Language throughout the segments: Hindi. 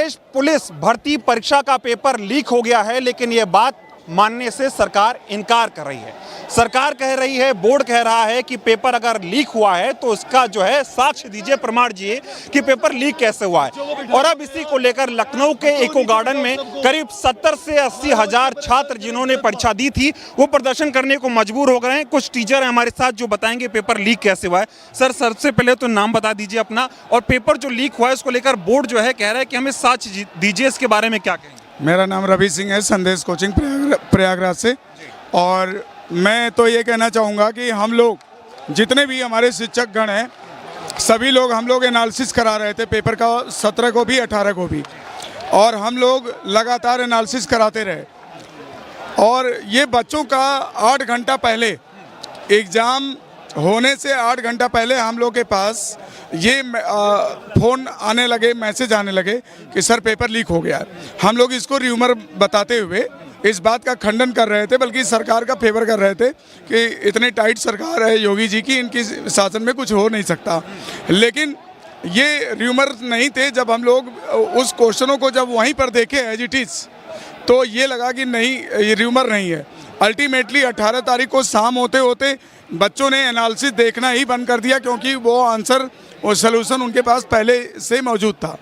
प्रदेश पुलिस भर्ती परीक्षा का पेपर लीक हो गया है, लेकिन ये बात मानने से सरकार इनकार कर रही है। सरकार कह रही है, बोर्ड कह रहा है कि पेपर अगर लीक हुआ है तो इसका जो है साक्ष्य दीजिए, प्रमाण दीजिए कि पेपर लीक कैसे हुआ है। और अब इसी को लेकर लखनऊ के इको गार्डन में करीब 70 से 80 हजार छात्र जिन्होंने परीक्षा दी थी वो प्रदर्शन करने को मजबूर हो गए हैं। कुछ टीचर हैं हमारे साथ जो बताएंगे पेपर लीक कैसे हुआ है। सर, सबसे पहले तो नाम बता दीजिए अपना, और पेपर जो लीक हुआ है उसको लेकर बोर्ड जो है कह रहा है कि हमें साक्ष्य दीजिए, इसके बारे में क्या कहेंगे? मेरा नाम रवि सिंह है, संदेश कोचिंग प्रयागराज से। और मैं तो ये कहना चाहूँगा कि हम लोग जितने भी हमारे शिक्षक गण हैं, सभी लोग हम लोग एनालिसिस करा रहे थे पेपर का, 17 को भी 18 को भी, और हम लोग लगातार एनालिसिस कराते रहे। और ये बच्चों का 8 घंटा पहले, एग्ज़ाम होने से 8 घंटा पहले हम लोग के पास ये फ़ोन आने लगे, मैसेज आने लगे कि सर पेपर लीक हो गया है। हम लोग इसको र्यूमर बताते हुए इस बात का खंडन कर रहे थे, बल्कि सरकार का फेवर कर रहे थे कि इतनी टाइट सरकार है योगी जी की, इनकी शासन में कुछ हो नहीं सकता। लेकिन ये र्यूमर नहीं थे। जब हम लोग उस क्वेश्चनों को जब वहीं पर देखे एज इट इज़, तो ये लगा कि नहीं, ये र्यूमर नहीं है। अल्टीमेटली 18 तारीख को शाम होते होते बच्चों ने एनालिसिस देखना ही बंद कर दिया, क्योंकि वो आंसर और सलूशन उनके पास पहले से मौजूद था।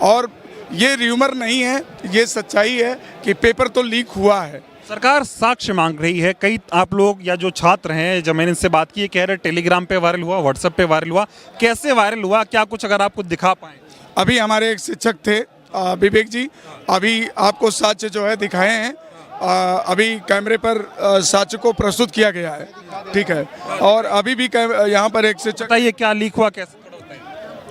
और ये र्यूमर नहीं है, ये सच्चाई है कि पेपर तो लीक हुआ है। सरकार साक्ष्य मांग रही है। कई आप लोग या जो छात्र हैं, जब मैंने इनसे बात की, कह रहे टेलीग्राम पे वायरल हुआ, व्हाट्सएप पे वायरल हुआ। कैसे वायरल हुआ, क्या कुछ अगर आप कुछ दिखा पाएँ? अभी हमारे एक शिक्षक थे विवेक जी, अभी आपको साक्ष्य जो है दिखाए हैं। अभी कैमरे पर साक्ष्य को प्रस्तुत किया गया है, ठीक है। और अभी भी यहाँ पर एक शिक्षक, बताइए क्या लीक हुआ, कैसे?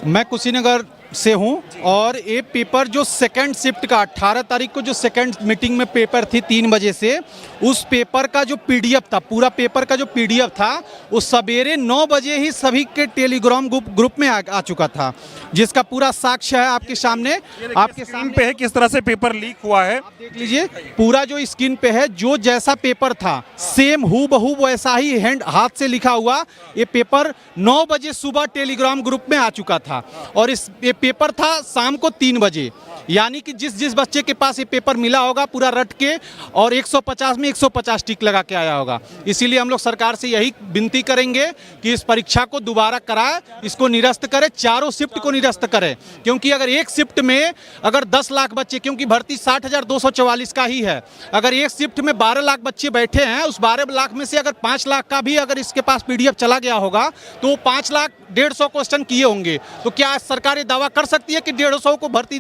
मैं कुशीनगर से हूँ, और ये पेपर जो सेकंड शिफ्ट का 18 तारीख को जो सेकंड मीटिंग में पेपर थी 3 बजे से, उस पेपर का जो पीडीएफ था, पूरा पेपर का जो पीडीएफ था, वो सवेरे 9 बजे ही सभी के टेलीग्राम ग्रुप में आ चुका था, जिसका पूरा साक्ष्य है आपके सामने। आपके सामने पे है किस तरह से पेपर लीक हुआ है, आप देख लीजिए। पूरा जो स्क्रीन पे है, जो जैसा पेपर था सेम हूबहू वैसा ही हाथ से लिखा हुआ ये पेपर 9 बजे सुबह टेलीग्राम ग्रुप में आ चुका था। और ये पेपर था शाम को 3 बजे, यानी कि जिस बच्चे के पास ये पेपर मिला होगा पूरा रट के, और 150 में 150 टिक लगा के आया होगा। इसीलिए हम लोग सरकार से यही विनती करेंगे कि इस परीक्षा को दोबारा कराए, इसको निरस्त करे, चारों शिफ्ट को निरस्त करे। क्योंकि अगर एक शिफ्ट में अगर 10 लाख बच्चे, क्योंकि भर्ती 60,244 का ही है, अगर एक शिफ्ट में 12 लाख बच्चे बैठे हैं, उस 12 लाख में से अगर 5 लाख का भी अगर इसके पास पीडीएफ चला गया होगा तो 5 लाख 150 क्वेश्चन किए होंगे। तो क्या सरकार ये दावा कर सकती है कि 150 को भर्ती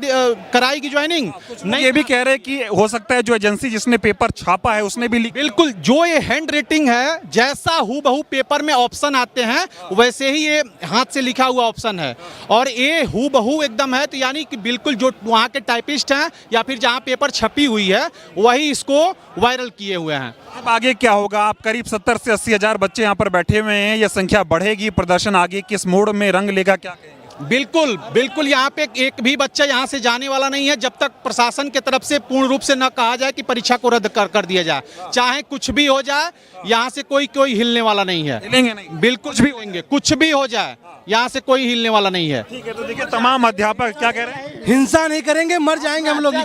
कराएगी ज्वाइनिंग? नहीं। ये भी कह रहे हैं कि हो सकता है जो एजेंसी जिसने पेपर छापा है उसने भी लीक। बिल्कुल, जो ये हैंड रेटिंग है, जैसा हूबहू पेपर में ऑप्शन आते हैं वैसे ही ये हाथ से लिखा हुआ ऑप्शन है, और ये हूबहू एकदम है। तो यानी कि बिल्कुल जो वहाँ के टाइपिस्ट हैं या फिर जहाँ पेपर छपी हुई है वही इसको वायरल किए हुए हैं। अब आगे क्या होगा? आप करीब 70 से 80 हजार बच्चे यहाँ पर बैठे हुए हैं, ये संख्या बढ़ेगी, प्रदर्शन आगे किस मोड़ में रंग लेगा, क्या कहेंगे? बिल्कुल बिल्कुल, यहाँ पे एक भी बच्चा यहाँ से जाने वाला नहीं है जब तक प्रशासन की तरफ से पूर्ण रूप से न कहा जाए कि परीक्षा को रद्द कर दिया जाए। चाहे कुछ भी हो जाए, यहाँ से कोई हिलने वाला नहीं है। हिलेंगे नहीं? बिल्कुल भी होंगे, कुछ भी हो जाए यहाँ से कोई हिलने वाला नहीं है। ठीक है, तो देखिए तमाम अध्यापक क्या कह रहे हैं। हिंसा नहीं करेंगे, मर जाएंगे हम लोग,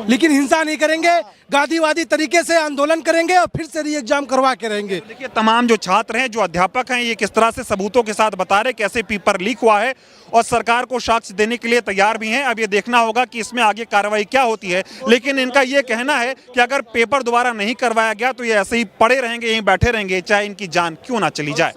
लेकिन हिंसा नहीं करेंगे। गांधीवादी तरीके से आंदोलन करेंगे और फिर से री एग्जाम करवा के रहेंगे। देखिए तमाम जो छात्र हैं, जो अध्यापक हैं, ये किस तरह से सबूतों के साथ बता रहे कैसे पेपर लीक हुआ है, और सरकार को साक्ष्य देने के लिए तैयार भी हैं। अब ये देखना होगा कि इसमें आगे कार्रवाई क्या होती है। लेकिन इनका ये कहना है कि अगर पेपर दोबारा नहीं करवाया गया तो ये ऐसे ही पड़े रहेंगे, यहीं बैठे रहेंगे, चाहे इनकी जान क्यों ना चली जाए।